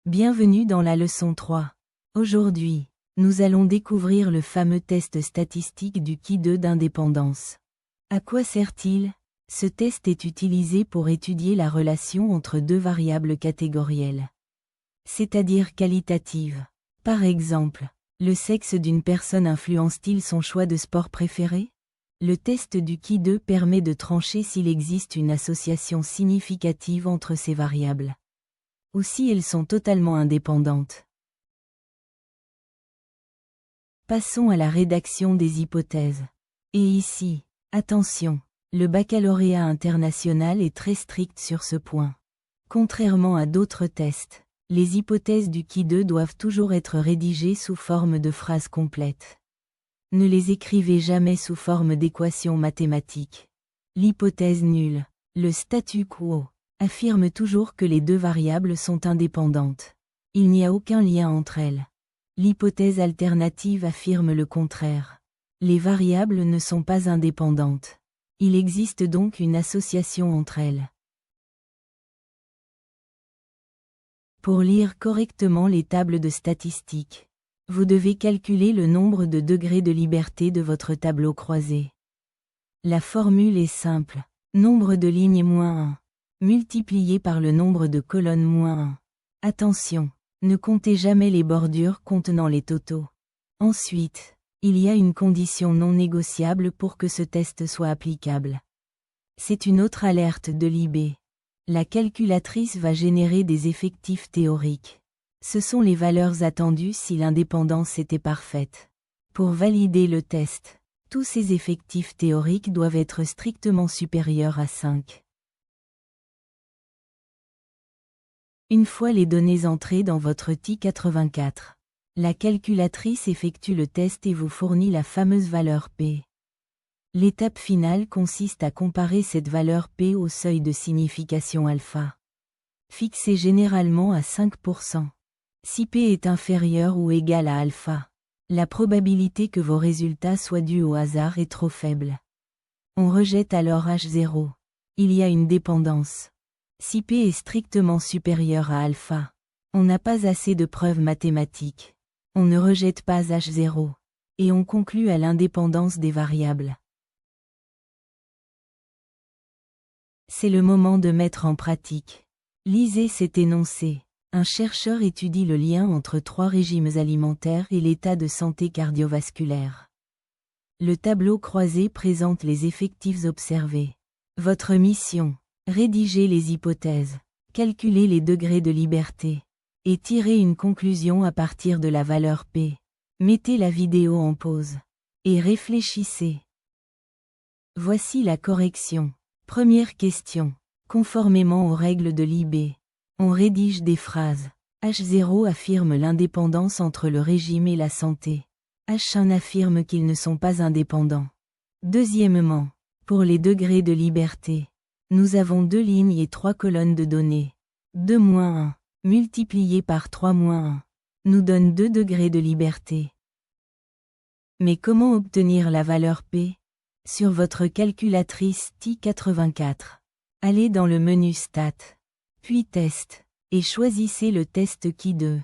Bienvenue dans la leçon 3. Aujourd'hui, nous allons découvrir le fameux test statistique du Qui-2 d'indépendance. À quoi sert-il? Ce test est utilisé pour étudier la relation entre deux variables catégorielles, c'est-à-dire qualitatives. Par exemple, le sexe d'une personne influence-t-il son choix de sport préféré? Le test du Qui-2 permet de trancher s'il existe une association significative entre ces variables, ou si elles sont totalement indépendantes. Passons à la rédaction des hypothèses. Et ici, attention, le baccalauréat international est très strict sur ce point. Contrairement à d'autres tests, les hypothèses du Qui-2 doivent toujours être rédigées sous forme de phrases complètes. Ne les écrivez jamais sous forme d'équations mathématiques. L'hypothèse nulle, le statu quo, affirme toujours que les deux variables sont indépendantes. Il n'y a aucun lien entre elles. L'hypothèse alternative affirme le contraire. Les variables ne sont pas indépendantes. Il existe donc une association entre elles. Pour lire correctement les tables de statistiques, vous devez calculer le nombre de degrés de liberté de votre tableau croisé. La formule est simple. Nombre de lignes moins 1. Multiplié par le nombre de colonnes moins 1. Attention, ne comptez jamais les bordures contenant les totaux. Ensuite, il y a une condition non négociable pour que ce test soit applicable. C'est une autre alerte de l'IB. La calculatrice va générer des effectifs théoriques. Ce sont les valeurs attendues si l'indépendance était parfaite. Pour valider le test, tous ces effectifs théoriques doivent être strictement supérieurs à 5. Une fois les données entrées dans votre TI-84, la calculatrice effectue le test et vous fournit la fameuse valeur P. L'étape finale consiste à comparer cette valeur P au seuil de signification alpha, fixé généralement à 5%. Si P est inférieur ou égal à alpha, la probabilité que vos résultats soient dus au hasard est trop faible. On rejette alors H0. Il y a une dépendance. Si P est strictement supérieur à alpha, on n'a pas assez de preuves mathématiques. On ne rejette pas H0. Et on conclut à l'indépendance des variables. C'est le moment de mettre en pratique. Lisez cet énoncé. Un chercheur étudie le lien entre 3 régimes alimentaires et l'état de santé cardiovasculaire. Le tableau croisé présente les effectifs observés. Votre mission: rédiger les hypothèses, calculer les degrés de liberté, et tirer une conclusion à partir de la valeur P. Mettez la vidéo en pause. Et réfléchissez. Voici la correction. Première question. Conformément aux règles de l'IB, on rédige des phrases. H0 affirme l'indépendance entre le régime et la santé. H1 affirme qu'ils ne sont pas indépendants. Deuxièmement, pour les degrés de liberté, nous avons 2 lignes et 3 colonnes de données. 2-1 multiplié par 3-1 nous donne 2 degrés de liberté. Mais comment obtenir la valeur P? Sur votre calculatrice TI-84, allez dans le menu Stats, puis Test, et choisissez le test Qui-2.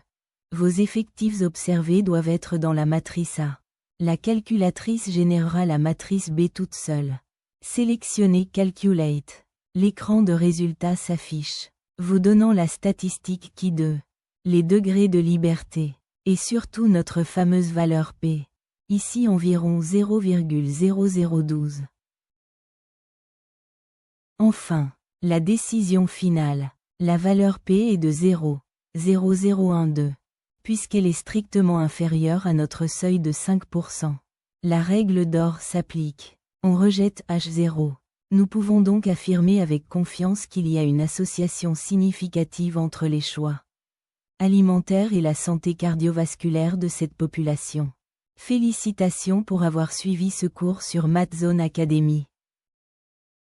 Vos effectifs observés doivent être dans la matrice A. La calculatrice générera la matrice B toute seule. Sélectionnez Calculate. L'écran de résultats s'affiche, vous donnant la statistique Qui-2, les degrés de liberté, et surtout notre fameuse valeur P. Ici environ 0,0012. Enfin, la décision finale. La valeur P est de 0,0012, puisqu'elle est strictement inférieure à notre seuil de 5%. La règle d'or s'applique. On rejette H0. Nous pouvons donc affirmer avec confiance qu'il y a une association significative entre les choix alimentaires et la santé cardiovasculaire de cette population. Félicitations pour avoir suivi ce cours sur Math Zone Academy.